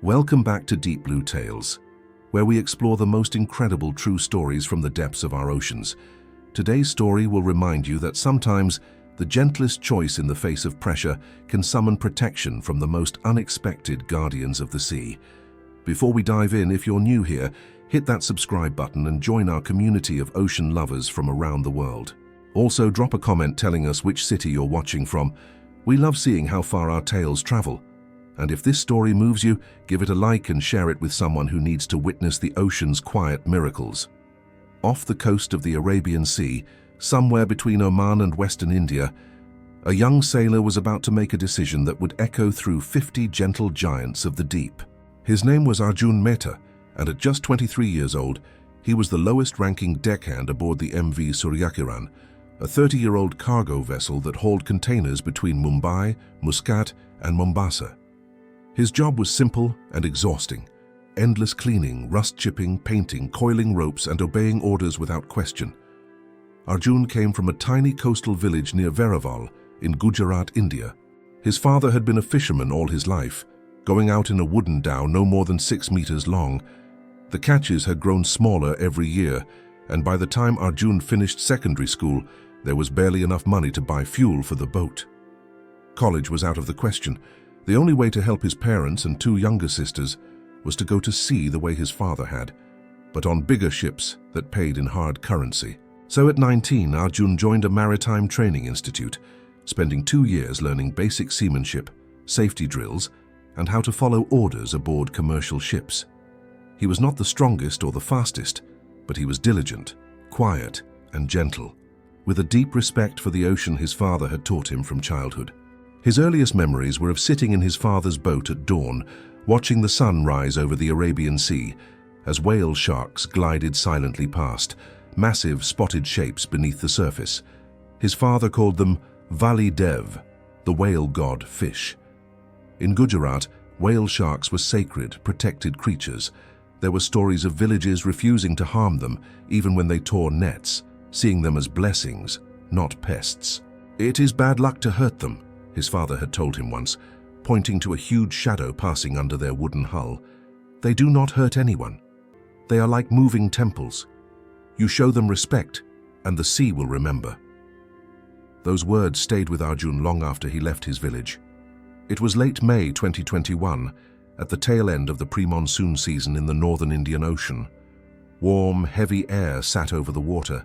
Welcome back to Deep Blue Tales, where we explore the most incredible true stories from the depths of our oceans. Today's story will remind you that sometimes the gentlest choice in the face of pressure can summon protection from the most unexpected guardians of the sea. Before we dive in, if you're new here, hit that subscribe button and join our community of ocean lovers from around the world. Also, drop a comment telling us which city you're watching from. We love seeing how far our tales travel. And if this story moves you, give it a like and share it with someone who needs to witness the ocean's quiet miracles. Off the coast of the Arabian Sea, somewhere between Oman and Western India, a young sailor was about to make a decision that would echo through 50 gentle giants of the deep. His name was Arjun Mehta, and at just 23 years old, he was the lowest-ranking deckhand aboard the MV Suryakiran, a 30-year-old cargo vessel that hauled containers between Mumbai, Muscat, and Mombasa. His job was simple and exhausting: endless cleaning, rust chipping, painting, coiling ropes, and obeying orders without question. Arjun came from a tiny coastal village near Vhali in Gujarat, India. His father had been a fisherman all his life, going out in a wooden dhow no more than 6 meters long. The catches had grown smaller every year, and by the time Arjun finished secondary school, there was barely enough money to buy fuel for the boat. College was out of the question. The only way to help his parents and 2 younger sisters was to go to sea the way his father had, but on bigger ships that paid in hard currency. So at 19, Arjun joined a maritime training institute, spending 2 years learning basic seamanship, safety drills, and how to follow orders aboard commercial ships. He was not the strongest or the fastest, but he was diligent, quiet, and gentle, with a deep respect for the ocean his father had taught him from childhood. His earliest memories were of sitting in his father's boat at dawn, watching the sun rise over the Arabian Sea as whale sharks glided silently past, massive spotted shapes beneath the surface. His father called them Vhali Dev, the whale god fish. In Gujarat, whale sharks were sacred, protected creatures. There were stories of villages refusing to harm them even when they tore nets, seeing them as blessings, not pests. "It is bad luck to hurt them," his father had told him once, pointing to a huge shadow passing under their wooden hull. "They do not hurt anyone. They are like moving temples. You show them respect, and the sea will remember." Those words stayed with Arjun long after he left his village. It was late May 2021, at the tail end of the pre-monsoon season in the northern Indian Ocean. Warm, heavy air sat over the water,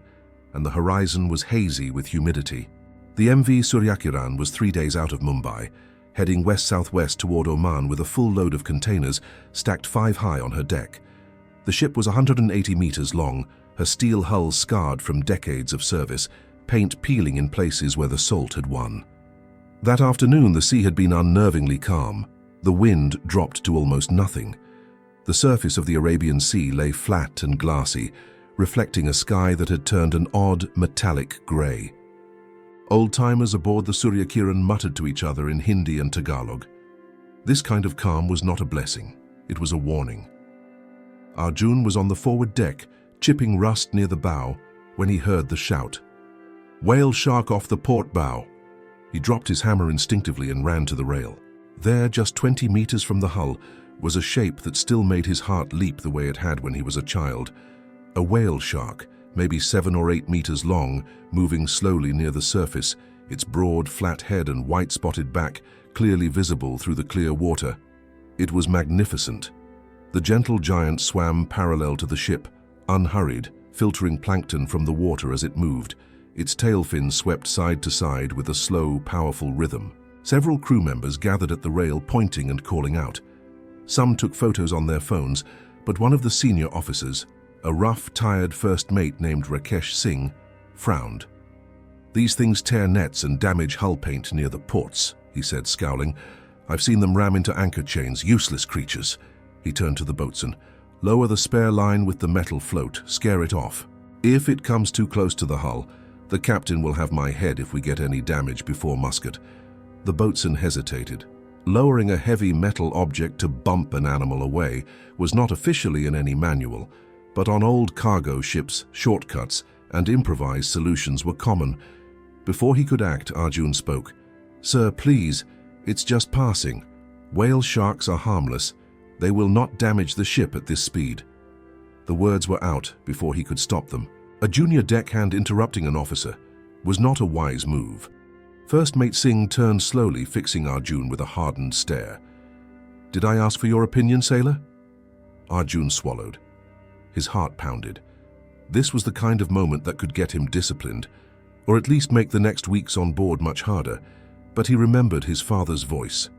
and the horizon was hazy with humidity. The MV Suryakiran was 3 days out of Mumbai, heading west-southwest toward Oman with a full load of containers stacked 5 high on her deck. The ship was 180 meters long, her steel hull scarred from decades of service, paint peeling in places where the salt had won. That afternoon, the sea had been unnervingly calm. The wind dropped to almost nothing. The surface of the Arabian Sea lay flat and glassy, reflecting a sky that had turned an odd, metallic grey. Old-timers aboard the Suryakiran muttered to each other in Hindi and Tagalog. This kind of calm was not a blessing, it was a warning. Arjun was on the forward deck, chipping rust near the bow, when he heard the shout. "Whale shark off the port bow!" He dropped his hammer instinctively and ran to the rail. There, just 20 meters from the hull, was a shape that still made his heart leap the way it had when he was a child. A whale shark, maybe 7 or 8 meters long, moving slowly near the surface, its broad, flat head and white-spotted back clearly visible through the clear water. It was magnificent. The gentle giant swam parallel to the ship, unhurried, filtering plankton from the water as it moved. Its tail fins swept side to side with a slow, powerful rhythm. Several crew members gathered at the rail, pointing and calling out. Some took photos on their phones, but one of the senior officers, a rough, tired first mate named Rakesh Singh, frowned. "These things tear nets and damage hull paint near the ports," he said, scowling. "I've seen them ram into anchor chains, useless creatures." He turned to the boatswain. "Lower the spare line with the metal float, scare it off. If it comes too close to the hull, the captain will have my head if we get any damage before Muscat." The boatswain hesitated. Lowering a heavy metal object to bump an animal away was not officially in any manual, but on old cargo ships, shortcuts and improvised solutions were common. Before he could act, Arjun spoke. "Sir, please, it's just passing. Whale sharks are harmless. They will not damage the ship at this speed." The words were out before he could stop them. A junior deckhand interrupting an officer was not a wise move. First Mate Singh turned slowly, fixing Arjun with a hardened stare. "Did I ask for your opinion, sailor?" Arjun swallowed. His heart pounded. This was the kind of moment that could get him disciplined, or at least make the next weeks on board much harder, but he remembered his father's voice.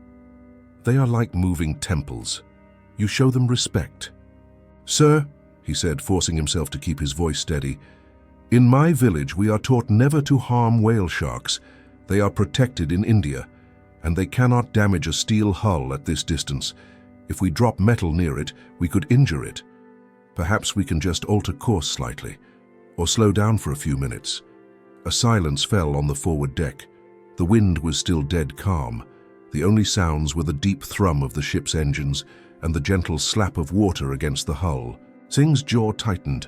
"They are like moving temples. You show them respect." "Sir," he said, forcing himself to keep his voice steady, "in my village we are taught never to harm whale sharks. They are protected in India, and they cannot damage a steel hull at this distance. If we drop metal near it, we could injure it. Perhaps we can just alter course slightly, or slow down for a few minutes." A silence fell on the forward deck. The wind was still dead calm. The only sounds were the deep thrum of the ship's engines and the gentle slap of water against the hull. Singh's jaw tightened.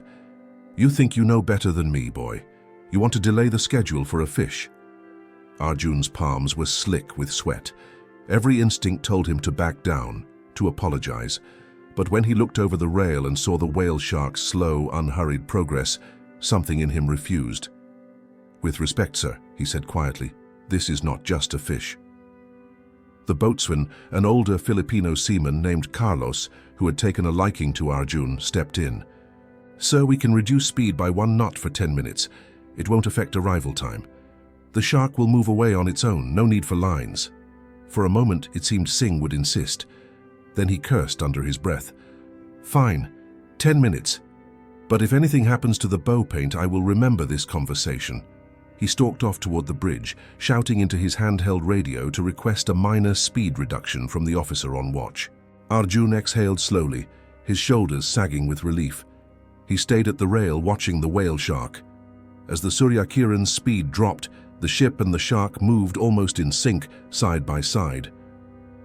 "You think you know better than me, boy. You want to delay the schedule for a fish." Arjun's palms were slick with sweat. Every instinct told him to back down, to apologize. But when he looked over the rail and saw the whale shark's slow, unhurried progress, something in him refused. "With respect, sir," he said quietly, "this is not just a fish." The boatswain, an older Filipino seaman named Carlos, who had taken a liking to Arjun, stepped in. "Sir, we can reduce speed by 1 knot for 10 minutes. It won't affect arrival time. The shark will move away on its own, no need for lines." For a moment, it seemed Singh would insist. Then he cursed under his breath. "Fine, 10 minutes. But if anything happens to the bow paint, I will remember this conversation." He stalked off toward the bridge, shouting into his handheld radio to request a minor speed reduction from the officer on watch. Arjun exhaled slowly, his shoulders sagging with relief. He stayed at the rail watching the whale shark. As the Suryakiran's speed dropped, the ship and the shark moved almost in sync, side by side.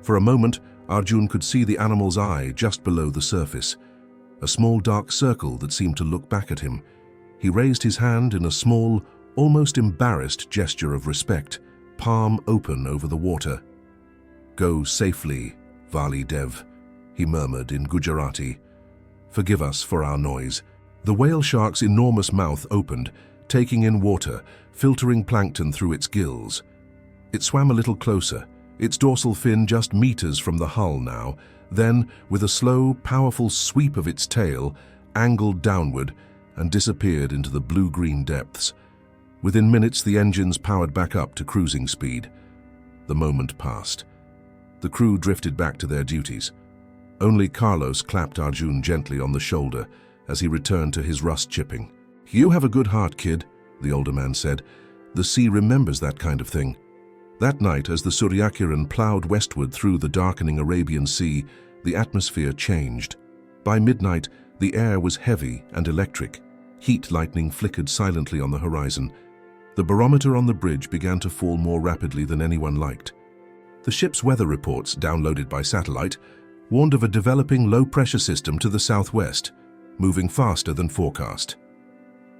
For a moment, Arjun could see the animal's eye just below the surface, a small dark circle that seemed to look back at him. He raised his hand in a small, almost embarrassed gesture of respect, palm open over the water. "Go safely, Vhali Dev," he murmured in Gujarati. "Forgive us for our noise." The whale shark's enormous mouth opened, taking in water, filtering plankton through its gills. It swam a little closer, its dorsal fin just meters from the hull now, then, with a slow, powerful sweep of its tail, angled downward and disappeared into the blue-green depths. Within minutes, the engines powered back up to cruising speed. The moment passed. The crew drifted back to their duties. Only Carlos clapped Arjun gently on the shoulder as he returned to his rust chipping. "You have a good heart, kid," the older man said. "The sea remembers that kind of thing." That night, as the Suryakiran plowed westward through the darkening Arabian Sea, the atmosphere changed. By midnight, the air was heavy and electric. Heat lightning flickered silently on the horizon. The barometer on the bridge began to fall more rapidly than anyone liked. The ship's weather reports, downloaded by satellite, warned of a developing low-pressure system to the southwest, moving faster than forecast.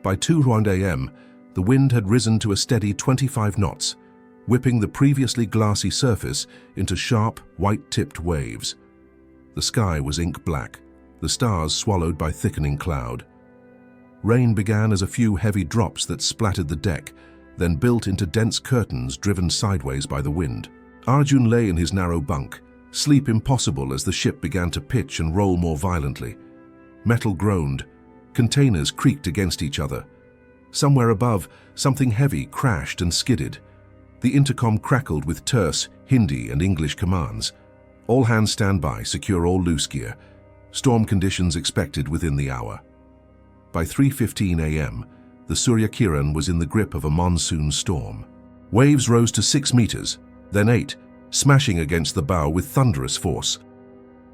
By 2 a.m., the wind had risen to a steady 25 knots, whipping the previously glassy surface into sharp, white-tipped waves. The sky was ink black, the stars swallowed by thickening cloud. Rain began as a few heavy drops that splattered the deck, then built into dense curtains driven sideways by the wind. Arjun lay in his narrow bunk, sleep impossible as the ship began to pitch and roll more violently. Metal groaned. Containers creaked against each other. Somewhere above, something heavy crashed and skidded. The intercom crackled with terse Hindi and English commands. "All hands stand by, secure all loose gear. Storm conditions expected within the hour." By 3:15 a.m., the Suryakiran was in the grip of a monsoon storm. Waves rose to 6 meters, then 8, smashing against the bow with thunderous force.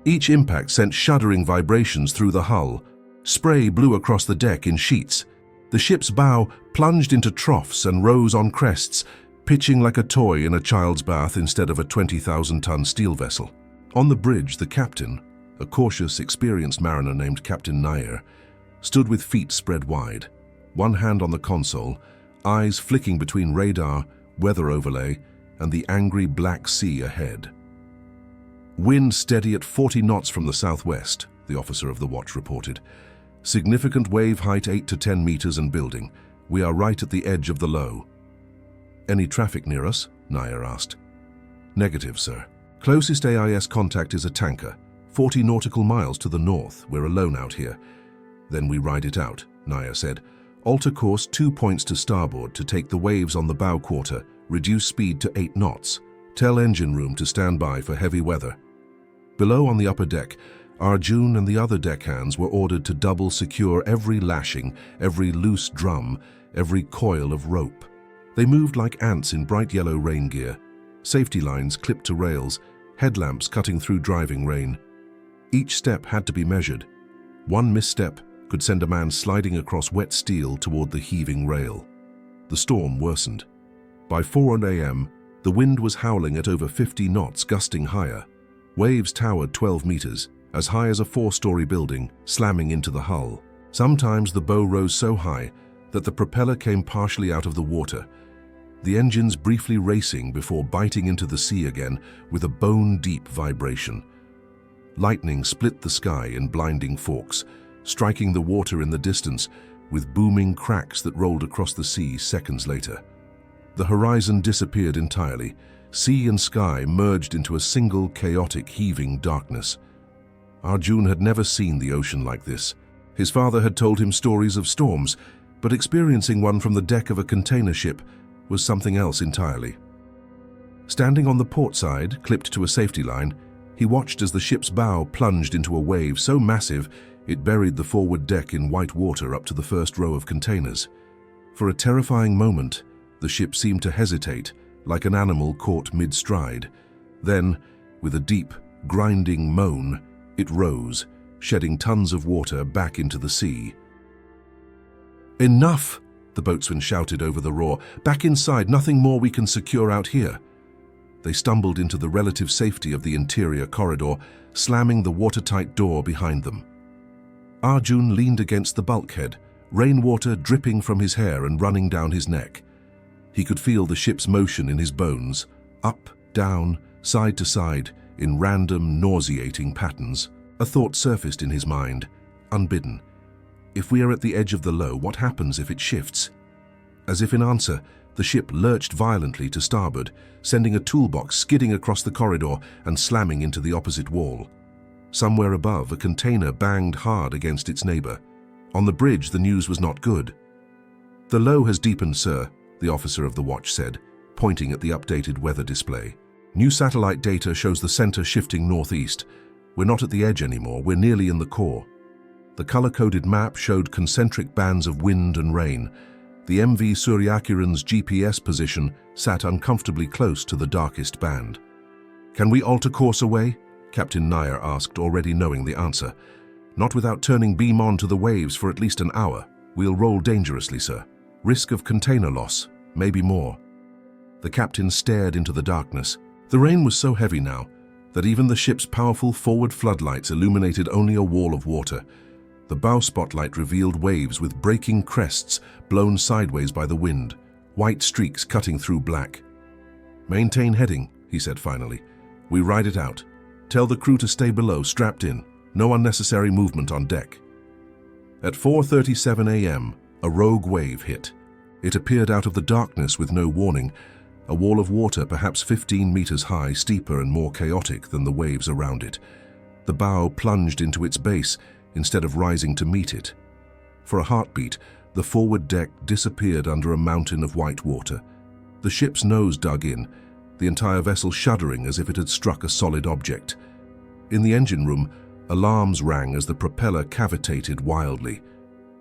Each impact sent shuddering vibrations through the hull. Spray blew across the deck in sheets. The ship's bow plunged into troughs and rose on crests, pitching like a toy in a child's bath instead of a 20,000-ton steel vessel. On the bridge, the captain, a cautious, experienced mariner named Captain Nair, stood with feet spread wide, one hand on the console, eyes flicking between radar, weather overlay, and the angry Black Sea ahead. Wind steady at 40 knots from the southwest, the officer of the watch reported. Significant wave height 8 to 10 meters and building. We are right at the edge of the low. Any traffic near us? Nair asked. Negative, sir. Closest AIS contact is a tanker, 40 nautical miles to the north. We're alone out here. Then we ride it out, Nair said. Alter course 2 points to starboard to take the waves on the bow quarter. Reduce speed to 8 knots. Tell engine room to stand by for heavy weather. Below on the upper deck, Arjun and the other deckhands were ordered to double secure every lashing, every loose drum, every coil of rope. They moved like ants in bright yellow rain gear, safety lines clipped to rails, headlamps cutting through driving rain. Each step had to be measured. One misstep could send a man sliding across wet steel toward the heaving rail. The storm worsened. By 4 a.m., the wind was howling at over 50 knots, gusting higher. Waves towered 12 meters, as high as a 4-story building, slamming into the hull. Sometimes the bow rose so high that the propeller came partially out of the water, the engines briefly racing before biting into the sea again with a bone-deep vibration. Lightning split the sky in blinding forks, striking the water in the distance with booming cracks that rolled across the sea seconds later. The horizon disappeared entirely. Sea and sky merged into a single chaotic heaving darkness. Arjun had never seen the ocean like this. His father had told him stories of storms, but experiencing one from the deck of a container ship was something else entirely. Standing on the port side, clipped to a safety line, he watched as the ship's bow plunged into a wave so massive it buried the forward deck in white water up to the first row of containers. For a terrifying moment, the ship seemed to hesitate, like an animal caught mid-stride. Then, with a deep, grinding moan, it rose, shedding tons of water back into the sea. "Enough!" the boatswain shouted over the roar. "Back inside, nothing more we can secure out here." They stumbled into the relative safety of the interior corridor, slamming the watertight door behind them. Arjun leaned against the bulkhead, rainwater dripping from his hair and running down his neck. He could feel the ship's motion in his bones, up, down, side to side, in random, nauseating patterns. A thought surfaced in his mind, unbidden. If we are at the edge of the low, what happens if it shifts? As if in answer, the ship lurched violently to starboard, sending a toolbox skidding across the corridor and slamming into the opposite wall. Somewhere above, a container banged hard against its neighbor. On the bridge, the news was not good. "The low has deepened, sir," the officer of the watch said, pointing at the updated weather display. "New satellite data shows the center shifting northeast. We're not at the edge anymore, we're nearly in the core." The color-coded map showed concentric bands of wind and rain. The MV Suryakiran's GPS position sat uncomfortably close to the darkest band. "Can we alter course away?" Captain Nair asked, already knowing the answer. "Not without turning beam on to the waves for at least an hour. We'll roll dangerously, sir. Risk of container loss, maybe more." The captain stared into the darkness. The rain was so heavy now that even the ship's powerful forward floodlights illuminated only a wall of water. The bow spotlight revealed waves with breaking crests blown sideways by the wind, white streaks cutting through black. "Maintain heading," he said finally. "We ride it out. Tell the crew to stay below, strapped in. No unnecessary movement on deck." At 4:37 a.m., a rogue wave hit. It appeared out of the darkness with no warning, a wall of water perhaps 15 meters high, steeper and more chaotic than the waves around it. The bow plunged into its base instead of rising to meet it. For a heartbeat, the forward deck disappeared under a mountain of white water. The ship's nose dug in, the entire vessel shuddering as if it had struck a solid object. In the engine room, alarms rang as the propeller cavitated wildly.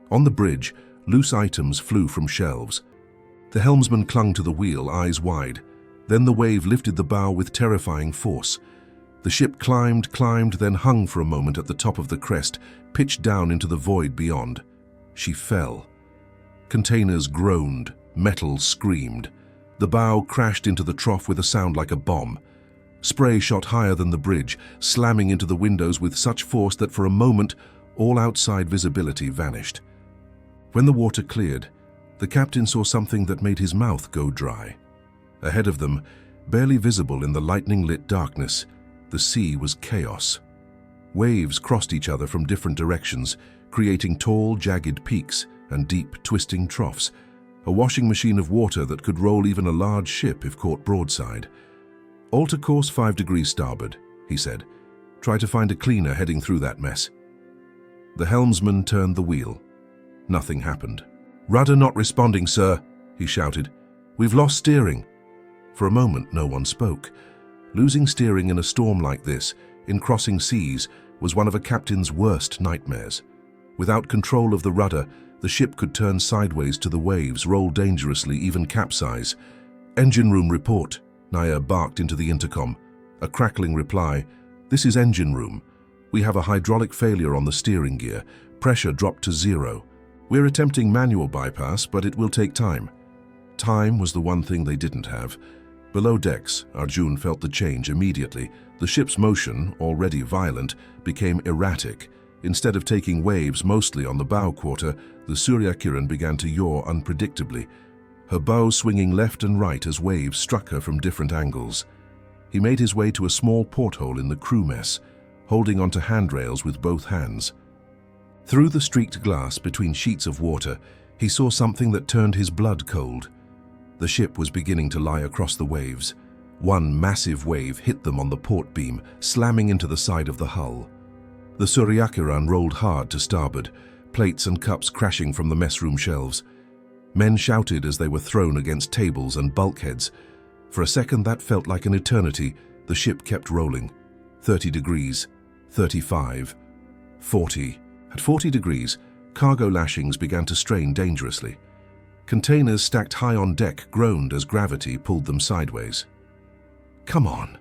On the bridge, loose items flew from shelves. The helmsman clung to the wheel, eyes wide. Then the wave lifted the bow with terrifying force. The ship climbed, then hung for a moment at the top of the crest, pitched down into the void beyond. She fell. Containers groaned, metal screamed. The bow crashed into the trough with a sound like a bomb. Spray shot higher than the bridge, slamming into the windows with such force that for a moment all outside visibility vanished. When the water cleared, the captain saw something that made his mouth go dry. Ahead of them, barely visible in the lightning-lit darkness, The sea was chaos. Waves crossed each other from different directions, creating tall, jagged peaks and deep, twisting troughs, a washing machine of water that could roll even a large ship if caught broadside. "Alter course 5 degrees starboard," he said. "Try to find a cleaner heading through that mess." The helmsman turned the wheel. Nothing happened. "Rudder not responding, sir," he shouted. "We've lost steering." For a moment, no one spoke. Losing steering in a storm like this, in crossing seas, was one of a captain's worst nightmares. Without control of the rudder, the ship could turn sideways to the waves, roll dangerously, even capsize. "Engine room report," Nair barked into the intercom. A crackling reply. "This is engine room. We have a hydraulic failure on the steering gear. Pressure dropped to 0. We're attempting manual bypass, but it will take time." Time was the one thing they didn't have. Below decks, Arjun felt the change immediately. The ship's motion, already violent, became erratic. Instead of taking waves mostly on the bow quarter, the Suryakiran began to yaw unpredictably, her bow swinging left and right as waves struck her from different angles. He made his way to a small porthole in the crew mess, holding onto handrails with both hands. Through the streaked glass between sheets of water, he saw something that turned his blood cold. The ship was beginning to lie across the waves. One massive wave hit them on the port beam, slamming into the side of the hull. The Suryakiran rolled hard to starboard, plates and cups crashing from the messroom shelves. Men shouted as they were thrown against tables and bulkheads. For a second that felt like an eternity. The ship kept rolling. 30 degrees, 35, 40. At 40 degrees, cargo lashings began to strain dangerously. Containers stacked high on deck groaned as gravity pulled them sideways. "Come on,"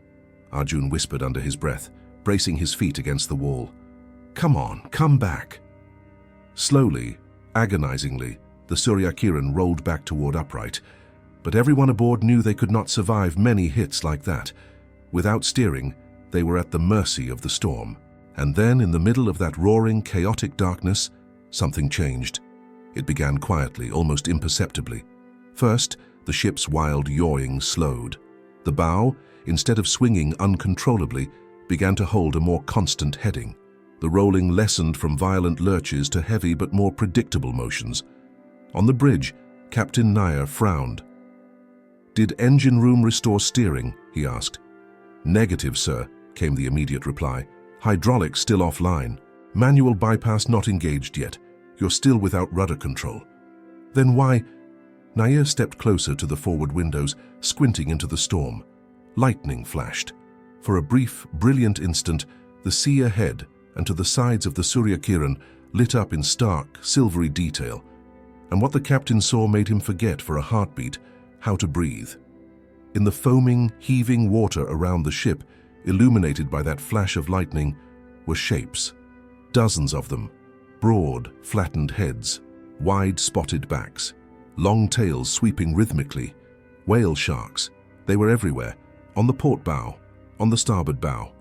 Arjun whispered under his breath, bracing his feet against the wall. "Come on, come back." Slowly, agonizingly, the Suryakiran rolled back toward upright, but everyone aboard knew they could not survive many hits like that. Without steering, they were at the mercy of the storm. And then, in the middle of that roaring, chaotic darkness, something changed. It began quietly, almost imperceptibly. First, the ship's wild yawing slowed. The bow, instead of swinging uncontrollably, began to hold a more constant heading. The rolling lessened from violent lurches to heavy but more predictable motions. On the bridge, Captain Nair frowned. "Did engine room restore steering?" he asked. "Negative, sir," came the immediate reply. "Hydraulics still offline. Manual bypass not engaged yet. You're still without rudder control." "Then why?" Nair stepped closer to the forward windows, squinting into the storm. Lightning flashed. For a brief, brilliant instant, the sea ahead and to the sides of the Suryakiran lit up in stark, silvery detail. And what the captain saw made him forget for a heartbeat how to breathe. In the foaming, heaving water around the ship, illuminated by that flash of lightning, were shapes. Dozens of them. Broad, flattened heads, wide spotted backs, long tails sweeping rhythmically. Whale sharks. They were everywhere, on the port bow, on the starboard bow,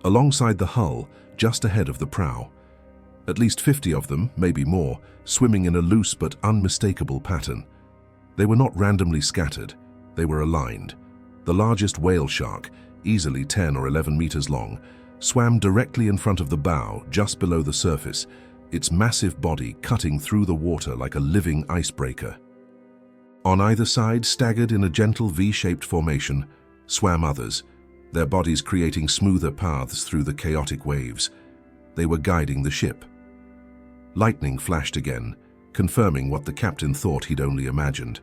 alongside the hull, just ahead of the prow. At least 50 of them, maybe more, swimming in a loose but unmistakable pattern. They were not randomly scattered, they were aligned. The largest whale shark, easily 10 or 11 meters long, swam directly in front of the bow, just below the surface, its massive body cutting through the water like a living icebreaker. On either side, staggered in a gentle V-shaped formation, swam others, their bodies creating smoother paths through the chaotic waves. They were guiding the ship. Lightning flashed again, confirming what the captain thought he'd only imagined.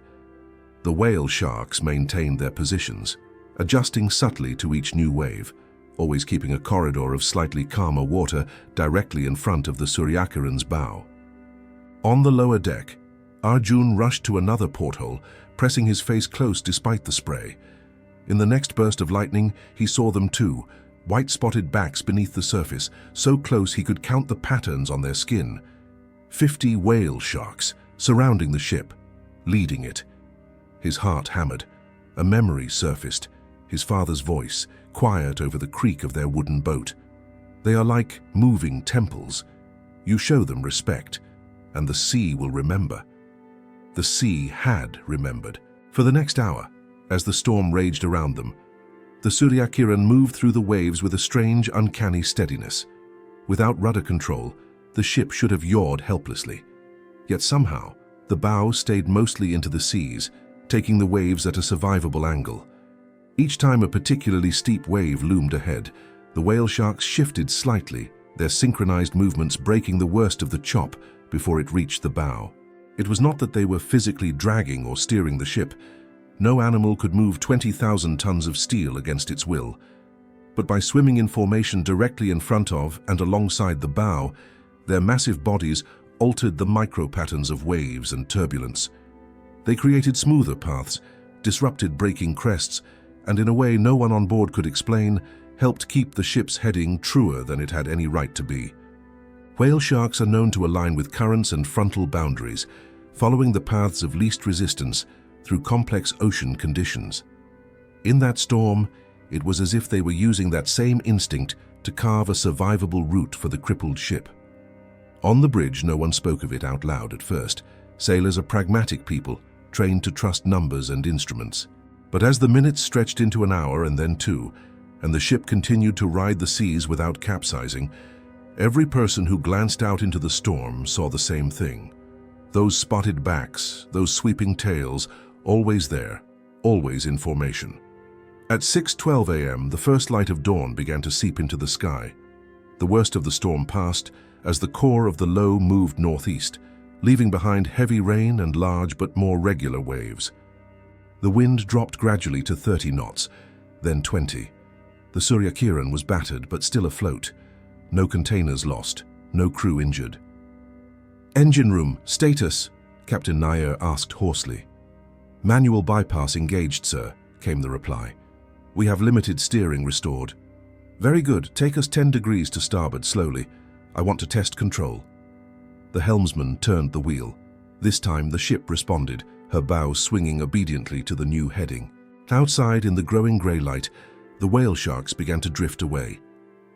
The whale sharks maintained their positions, adjusting subtly to each new wave, always keeping a corridor of slightly calmer water directly in front of the Suryakiran's bow. On the lower deck, Arjun rushed to another porthole, pressing his face close despite the spray. In the next burst of lightning, he saw them too, white-spotted backs beneath the surface, so close he could count the patterns on their skin. 50 whale sharks surrounding the ship, leading it. His heart hammered. A memory surfaced, his father's voice, quiet over the creak of their wooden boat. They are like moving temples. You show them respect, and the sea will remember. The sea had remembered. For the next hour, as the storm raged around them, The Suryakiran moved through the waves with a strange, uncanny steadiness. Without rudder control, the ship should have yawed helplessly. Yet somehow, the bow stayed mostly into the seas, taking the waves at a survivable angle. Each time a particularly steep wave loomed ahead, the whale sharks shifted slightly, their synchronized movements breaking the worst of the chop before it reached the bow. It was not that they were physically dragging or steering the ship. No animal could move 20,000 tons of steel against its will. But by swimming in formation directly in front of and alongside the bow, their massive bodies altered the micro-patterns of waves and turbulence. They created smoother paths, disrupted breaking crests, and in a way no one on board could explain, helped keep the ship's heading truer than it had any right to be. Whale sharks are known to align with currents and frontal boundaries, following the paths of least resistance through complex ocean conditions. In that storm, it was as if they were using that same instinct to carve a survivable route for the crippled ship. On the bridge, no one spoke of it out loud at first. Sailors are pragmatic people, trained to trust numbers and instruments. But as the minutes stretched into an hour and then two, and the ship continued to ride the seas without capsizing, every person who glanced out into the storm saw the same thing. Those spotted backs, those sweeping tails, always there, always in formation. At 6:12 a.m., the first light of dawn began to seep into the sky. The worst of the storm passed as the core of the low moved northeast, leaving behind heavy rain and large but more regular waves. The wind dropped gradually to 30 knots, then 20. The Suryakiran was battered but still afloat. No containers lost, no crew injured. "Engine room, status," Captain Nair asked hoarsely. "Manual bypass engaged, sir," came the reply. "We have limited steering restored." "Very good. Take us 10 degrees to starboard slowly. I want to test control." The helmsman turned the wheel. This time the ship responded, her bow swinging obediently to the new heading. Outside in the growing grey light, the whale sharks began to drift away.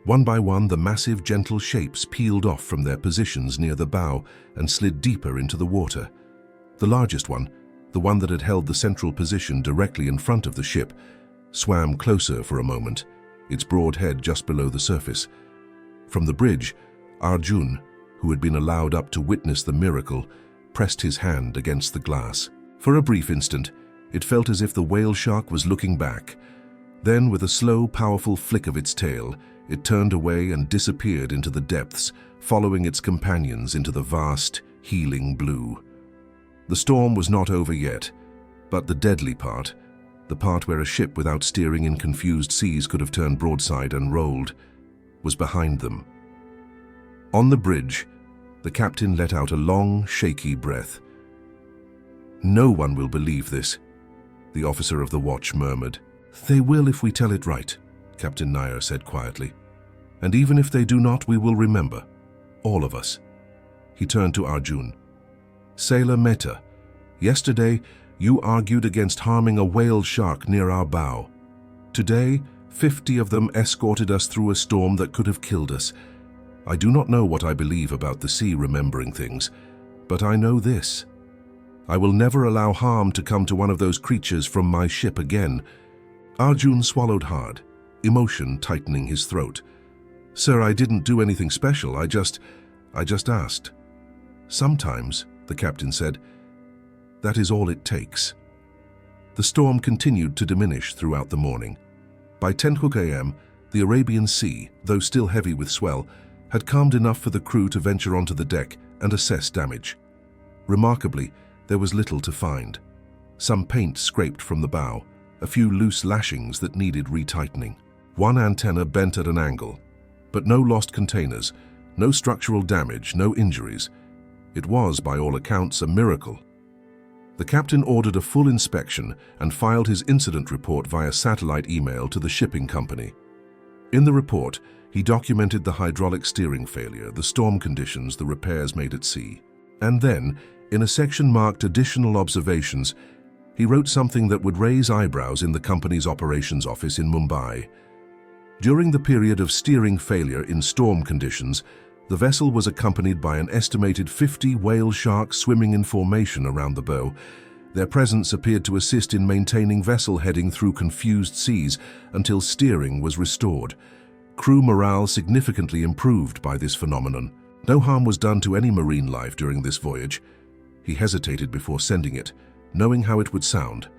One by one, the massive, gentle shapes peeled off from their positions near the bow and slid deeper into the water. The largest one, the one that had held the central position directly in front of the ship, swam closer for a moment, its broad head just below the surface. From the bridge, Arjun, who had been allowed up to witness the miracle, pressed his hand against the glass. For a brief instant, it felt as if the whale shark was looking back. Then, with a slow, powerful flick of its tail, it turned away and disappeared into the depths, following its companions into the vast, healing blue. The storm was not over yet, but the deadly part, the part where a ship without steering in confused seas could have turned broadside and rolled, was behind them. On the bridge, the captain let out a long, shaky breath. "No one will believe this," the officer of the watch murmured. "They will if we tell it right," Captain Nair said quietly. "And even if they do not, we will remember. All of us." He turned to Arjun. "Sailor Mehta, yesterday you argued against harming a whale shark near our bow. Today, 50 of them escorted us through a storm that could have killed us. I do not know what I believe about the sea remembering things, but I know this. I will never allow harm to come to one of those creatures from my ship again." Arjun swallowed hard, emotion tightening his throat. "Sir, I didn't do anything special. I just asked." "Sometimes," the captain said, "that is all it takes." The storm continued to diminish throughout the morning. By 10 a.m., the Arabian Sea, though still heavy with swell, had calmed enough for the crew to venture onto the deck and assess damage. Remarkably, there was little to find. Some paint scraped from the bow, a few loose lashings that needed retightening. One antenna bent at an angle, but no lost containers, no structural damage, no injuries. It was, by all accounts, a miracle. The captain ordered a full inspection and filed his incident report via satellite email to the shipping company. In the report, he documented the hydraulic steering failure, the storm conditions, the repairs made at sea. And then, in a section marked Additional Observations, he wrote something that would raise eyebrows in the company's operations office in Mumbai. During the period of steering failure in storm conditions, the vessel was accompanied by an estimated 50 whale sharks swimming in formation around the bow, Their presence appeared to assist in maintaining vessel heading through confused seas until steering was restored. Crew morale significantly improved by this phenomenon. No harm was done to any marine life during this voyage. He hesitated before sending it, knowing how it would sound.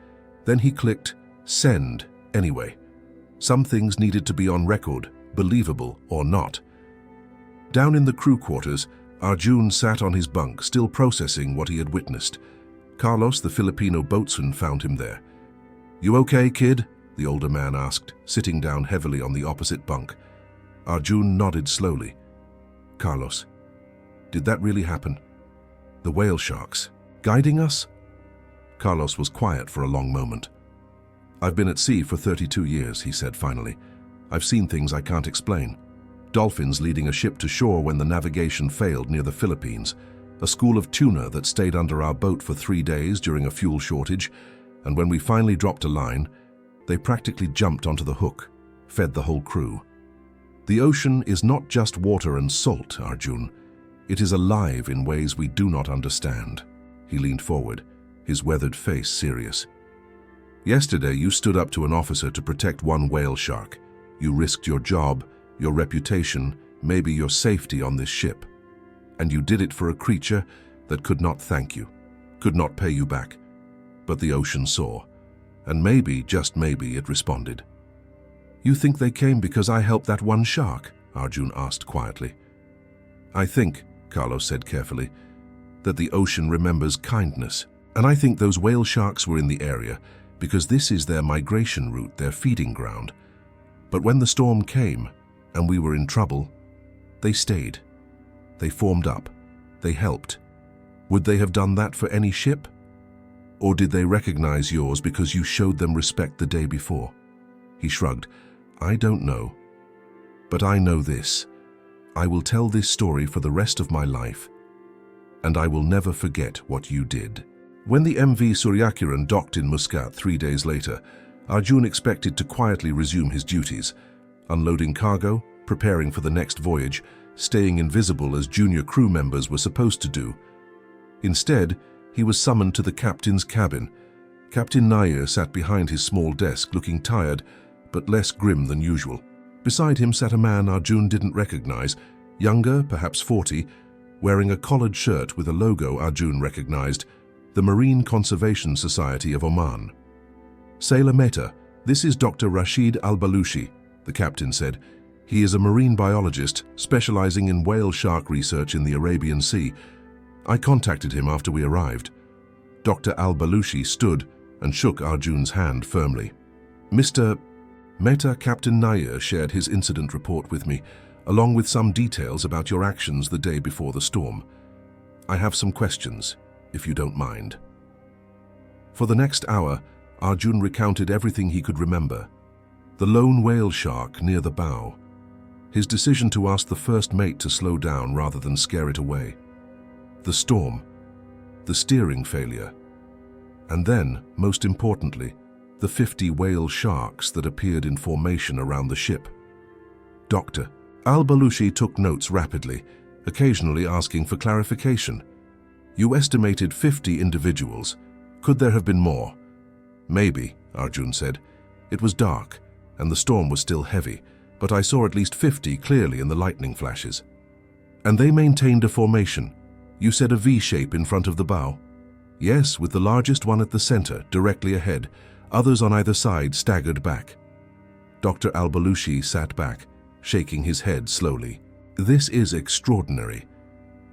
Then he clicked send anyway. Some things needed to be on record, believable or not. Down in the crew quarters, Arjun sat on his bunk, still processing what he had witnessed. Carlos, the Filipino boatswain, found him there. "You okay, kid?" the older man asked, sitting down heavily on the opposite bunk. Arjun nodded slowly. "Carlos, did that really happen? The whale sharks, guiding us?" Carlos was quiet for a long moment. "I've been at sea for 32 years, he said finally. "I've seen things I can't explain. Dolphins leading a ship to shore when the navigation failed near the Philippines, a school of tuna that stayed under our boat for 3 days during a fuel shortage, and when we finally dropped a line, they practically jumped onto the hook, fed the whole crew. The ocean is not just water and salt, Arjun. It is alive in ways we do not understand." He leaned forward, his weathered face serious. "Yesterday you stood up to an officer to protect one whale shark. You risked your job, your reputation, maybe your safety on this ship. And you did it for a creature that could not thank you, could not pay you back. But the ocean saw, and maybe, just maybe, it responded." "You think they came because I helped that one shark?" Arjun asked quietly. "I think," Carlos said carefully, "that the ocean remembers kindness. And I think those whale sharks were in the area because this is their migration route, their feeding ground. But when the storm came and we were in trouble, they stayed. They formed up. They helped. Would they have done that for any ship? Or did they recognize yours because you showed them respect the day before?" He shrugged. "I don't know. But I know this. I will tell this story for the rest of my life, and I will never forget what you did." When the MV Suryakiran docked in Muscat 3 days later, Arjun expected to quietly resume his duties, unloading cargo, preparing for the next voyage, staying invisible as junior crew members were supposed to do. Instead, he was summoned to the captain's cabin. Captain Nair sat behind his small desk, looking tired, but less grim than usual. Beside him sat a man Arjun didn't recognize, younger, perhaps 40, wearing a collared shirt with a logo Arjun recognized, the Marine Conservation Society of Oman. "Sailor Mehta, this is Dr. Rashid Al-Balushi," the captain said. "He is a marine biologist specializing in whale shark research in the Arabian Sea. I contacted him after we arrived." Dr. Al-Balushi stood and shook Arjun's hand firmly. "Mr. Mehta, Captain Nair shared his incident report with me, along with some details about your actions the day before the storm. I have some questions, if you don't mind." For the next hour, Arjun recounted everything he could remember. The lone whale shark near the bow. His decision to ask the first mate to slow down rather than scare it away. The storm. The steering failure. And then, most importantly, the 50 whale sharks that appeared in formation around the ship. Dr. Al-Balushi took notes rapidly, occasionally asking for clarification. "You estimated 50 individuals. Could there have been more?" "Maybe," Arjun said. "It was dark, and the storm was still heavy, but I saw at least 50 clearly in the lightning flashes." "And they maintained a formation. You said a V shape in front of the bow?" "Yes, with the largest one at the center, directly ahead. Others on either side staggered back." Dr. Al-Balushi sat back, shaking his head slowly. "This is extraordinary.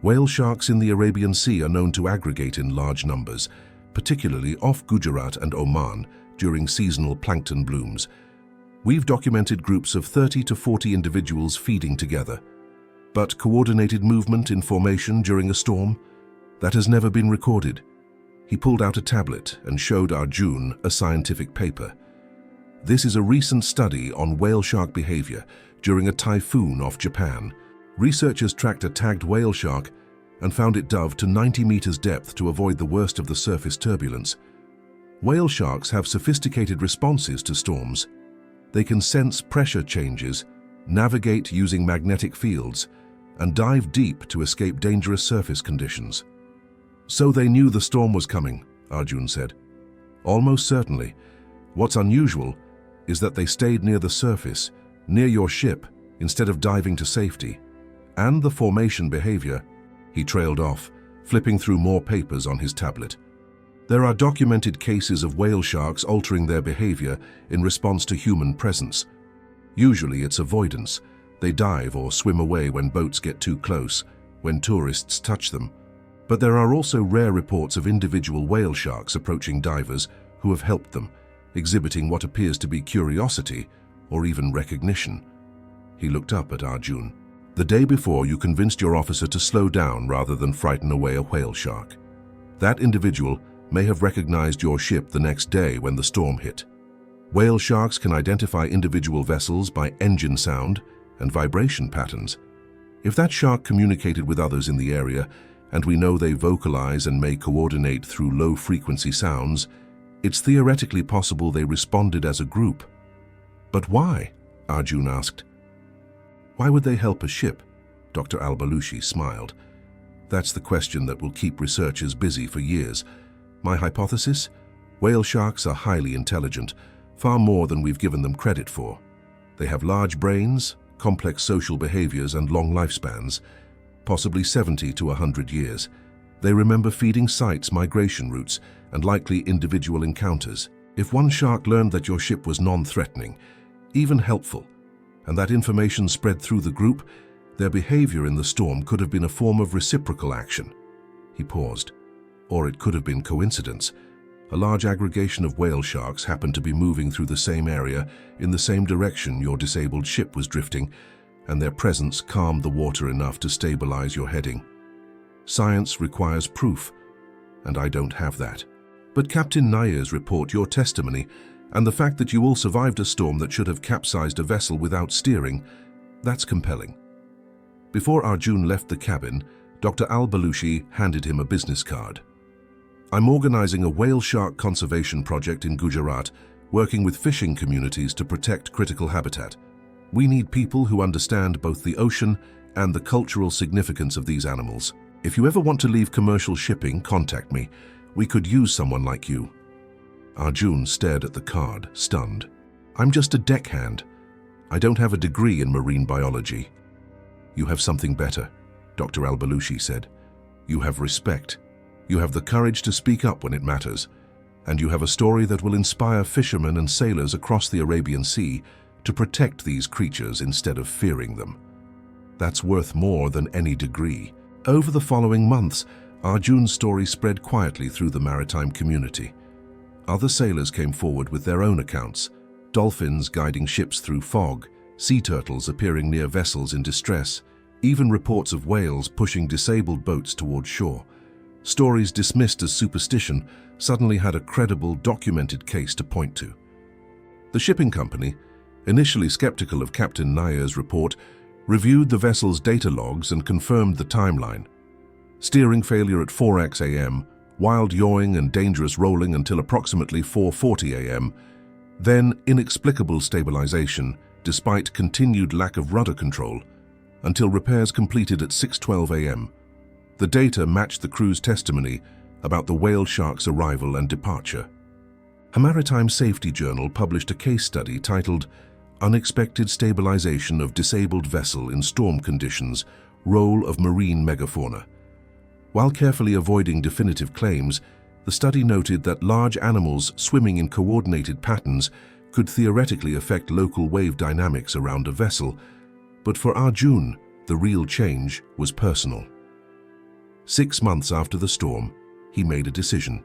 Whale sharks in the Arabian Sea are known to aggregate in large numbers, particularly off Gujarat and Oman during seasonal plankton blooms. We've documented groups of 30 to 40 individuals feeding together. But coordinated movement in formation during a storm? That has never been recorded." He pulled out a tablet and showed Arjun a scientific paper. "This is a recent study on whale shark behavior during a typhoon off Japan. Researchers tracked a tagged whale shark and found it dove to 90 meters depth to avoid the worst of the surface turbulence. Whale sharks have sophisticated responses to storms. They can sense pressure changes, navigate using magnetic fields, and dive deep to escape dangerous surface conditions." "So they knew the storm was coming," Arjun said. Almost certainly. What's unusual is that they stayed near the surface, near your ship, instead of diving to safety. And the formation behavior. He trailed off, flipping through more papers on his tablet. There are documented cases of whale sharks altering their behavior in response to human presence. Usually it's avoidance. They dive or swim away when boats get too close, when tourists touch them. But there are also rare reports of individual whale sharks approaching divers who have helped them, exhibiting what appears to be curiosity or even recognition. He looked up at Arjun. The day before, you convinced your officer to slow down rather than frighten away a whale shark. That individual may have recognized your ship the next day when the storm hit. Whale sharks can identify individual vessels by engine sound and vibration patterns. If that shark communicated with others in the area, and we know they vocalize and may coordinate through low-frequency sounds, it's theoretically possible they responded as a group. But why? Arjun asked. Why would they help a ship? Dr. Al-Balushi smiled. That's the question that will keep researchers busy for years. My hypothesis? Whale sharks are highly intelligent, far more than we've given them credit for. They have large brains, complex social behaviors, and long lifespans, possibly 70 to 100 years. They remember feeding sites, migration routes, and likely individual encounters. If one shark learned that your ship was non-threatening, even helpful, and that information spread through the group, their behavior in the storm could have been a form of reciprocal action. He paused. Or it could have been coincidence. A large aggregation of whale sharks happened to be moving through the same area in the same direction your disabled ship was drifting, and their presence calmed the water enough to stabilize your heading. Science requires proof, and I don't have that. But Captain Nayer's report, your testimony, and the fact that you all survived a storm that should have capsized a vessel without steering, that's compelling. Before Arjun left the cabin, Dr. Al-Balushi handed him a business card. I'm organizing a whale shark conservation project in Gujarat, working with fishing communities to protect critical habitat. We need people who understand both the ocean and the cultural significance of these animals. If you ever want to leave commercial shipping, contact me. We could use someone like you. Arjun stared at the card, stunned. I'm just a deckhand. I don't have a degree in marine biology. You have something better, Dr. Al-Balushi said. You have respect. You have the courage to speak up when it matters. And you have a story that will inspire fishermen and sailors across the Arabian Sea to protect these creatures instead of fearing them. That's worth more than any degree. Over the following months, Arjun's story spread quietly through the maritime community. Other sailors came forward with their own accounts, dolphins guiding ships through fog, sea turtles appearing near vessels in distress, even reports of whales pushing disabled boats toward shore. Stories dismissed as superstition suddenly had a credible, documented case to point to. The shipping company, initially skeptical of Captain Nayer's report, reviewed the vessel's data logs and confirmed the timeline. Steering failure at 4x a.m., wild yawing and dangerous rolling until approximately 4:40 a.m., then inexplicable stabilization despite continued lack of rudder control, until repairs completed at 6:12 a.m. The data matched the crew's testimony about the whale shark's arrival and departure. A maritime safety journal published a case study titled Unexpected Stabilization of Disabled Vessel in Storm Conditions, Role of Marine Megafauna. While carefully avoiding definitive claims, the study noted that large animals swimming in coordinated patterns could theoretically affect local wave dynamics around a vessel, but for Arjun, the real change was personal. 6 months after the storm, he made a decision.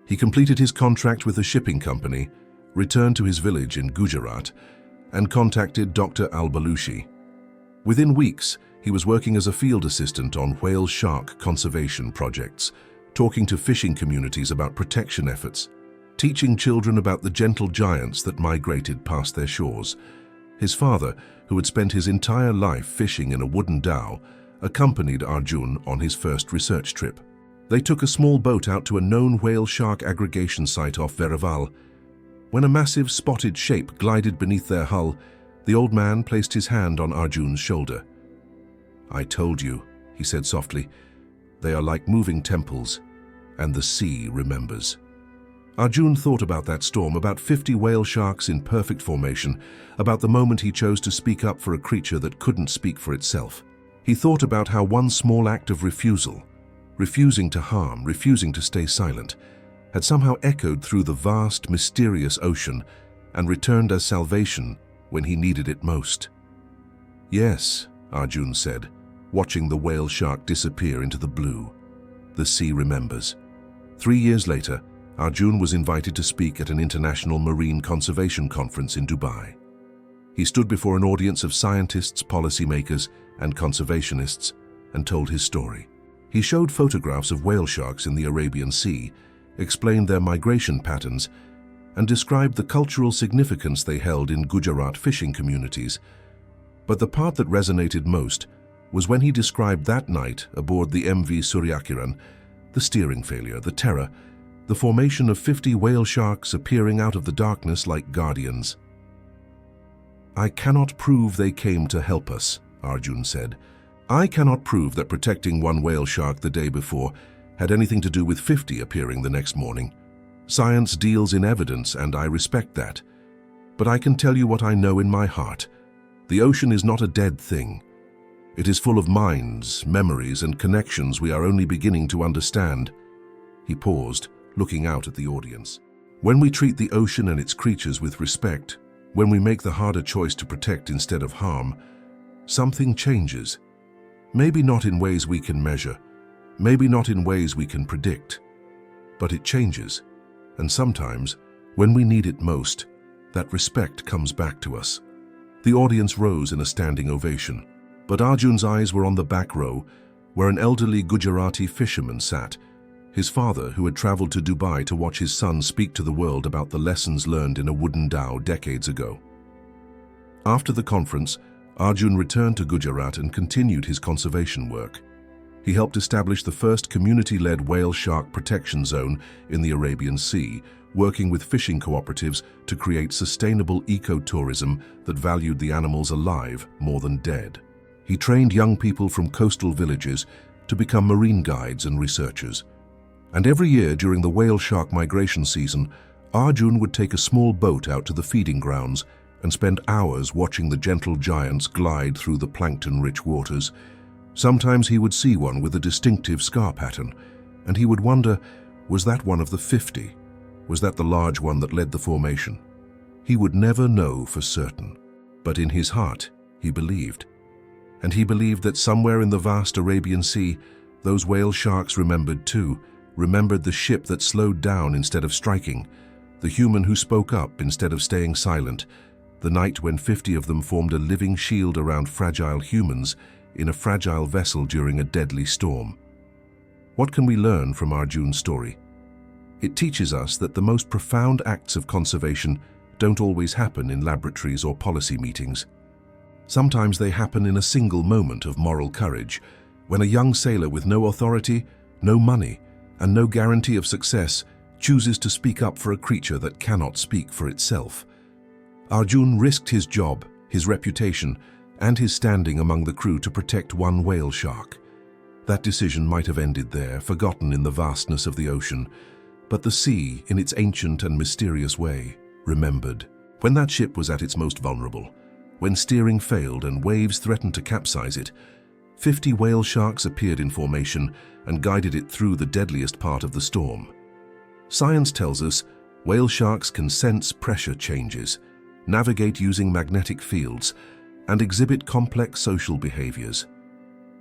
He completed his contract with the shipping company, returned to his village in Gujarat, and contacted Dr. Al-Balushi. Within weeks, he was working as a field assistant on whale shark conservation projects, talking to fishing communities about protection efforts, teaching children about the gentle giants that migrated past their shores. His father, who had spent his entire life fishing in a wooden dhow, accompanied Arjun on his first research trip. They took a small boat out to a known whale shark aggregation site off Vhali. When a massive spotted shape glided beneath their hull, the old man placed his hand on Arjun's shoulder. "I told you," he said softly, "they are like moving temples. and the sea remembers. Arjun thought about that storm, about 50 whale sharks in perfect formation, about the moment he chose to speak up for a creature that couldn't speak for itself. He thought about how one small act of refusal, refusing to harm, refusing to stay silent, had somehow echoed through the vast, mysterious ocean and returned as salvation when he needed it most. "Yes," Arjun said, watching the whale shark disappear into the blue. "The sea remembers." 3 years later, Arjun was invited to speak at an international marine conservation conference in Dubai. He stood before an audience of scientists, policymakers, and conservationists and told his story. He showed photographs of whale sharks in the Arabian Sea, explained their migration patterns, and described the cultural significance they held in Gujarat fishing communities. But the part that resonated most was when he described that night aboard the MV Suryakiran, the steering failure, the terror, the formation of 50 whale sharks appearing out of the darkness like guardians. "I cannot prove they came to help us," Arjun said. "I cannot prove that protecting one whale shark the day before had anything to do with 50 appearing the next morning. Science deals in evidence, and I respect that. But I can tell you what I know in my heart. The ocean is not a dead thing. It is full of minds, memories, and connections we are only beginning to understand." He paused, looking out at the audience. "When we treat the ocean and its creatures with respect, when we make the harder choice to protect instead of harm, something changes. Maybe not in ways we can measure, maybe not in ways we can predict, but it changes. And sometimes, when we need it most, that respect comes back to us." The audience rose in a standing ovation, but Arjun's eyes were on the back row, where an elderly Gujarati fisherman sat, his father who had traveled to Dubai to watch his son speak to the world about the lessons learned in a wooden dhow decades ago. After the conference, Arjun returned to Gujarat and continued his conservation work. He helped establish the first community-led whale shark protection zone in the Arabian Sea, working with fishing cooperatives to create sustainable ecotourism that valued the animals alive more than dead. He trained young people from coastal villages to become marine guides and researchers. And every year during the whale shark migration season, Arjun would take a small boat out to the feeding grounds and spend hours watching the gentle giants glide through the plankton-rich waters. Sometimes he would see one with a distinctive scar pattern, and he would wonder, was that one of the 50? Was that the large one that led the formation? He would never know for certain, but in his heart he believed. And he believed that somewhere in the vast Arabian Sea, those whale sharks remembered too, remembered the ship that slowed down instead of striking, the human who spoke up instead of staying silent, the night when 50 of them formed a living shield around fragile humans in a fragile vessel during a deadly storm. What can we learn from Arjun's story? It teaches us that the most profound acts of conservation don't always happen in laboratories or policy meetings. Sometimes they happen in a single moment of moral courage, when a young sailor with no authority, no money, and no guarantee of success chooses to speak up for a creature that cannot speak for itself. Arjun risked his job, his reputation, and his standing among the crew to protect one whale shark. That decision might have ended there, forgotten in the vastness of the ocean, but the sea, in its ancient and mysterious way, remembered. When that ship was at its most vulnerable, when steering failed and waves threatened to capsize it, 50 whale sharks appeared in formation and guided it through the deadliest part of the storm. Science tells us whale sharks can sense pressure changes, navigate using magnetic fields, and exhibit complex social behaviors.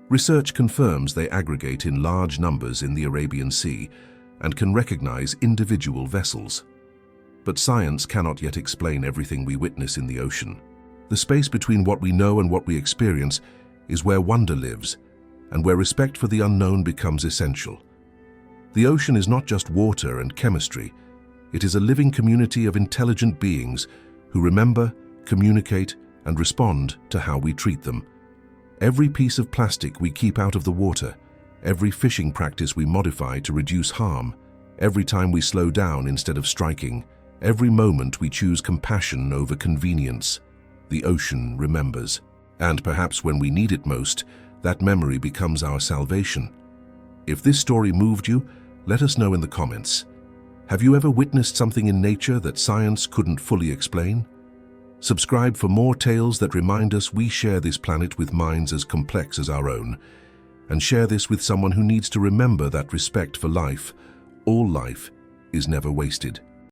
Research confirms they aggregate in large numbers in the Arabian Sea and can recognize individual vessels. But science cannot yet explain everything we witness in the ocean. The space between what we know and what we experience is where wonder lives, and where respect for the unknown becomes essential. The ocean is not just water and chemistry. It is a living community of intelligent beings who remember, communicate, and respond to how we treat them. Every piece of plastic we keep out of the water, every fishing practice we modify to reduce harm, every time we slow down instead of striking, every moment we choose compassion over convenience, the ocean remembers. And perhaps when we need it most, that memory becomes our salvation. If this story moved you, Let us know in the comments. Have you ever witnessed something in nature that science couldn't fully explain? Subscribe for more tales that remind us we share this planet with minds as complex as our own. And share this with someone who needs to remember that respect for life, all life, is never wasted.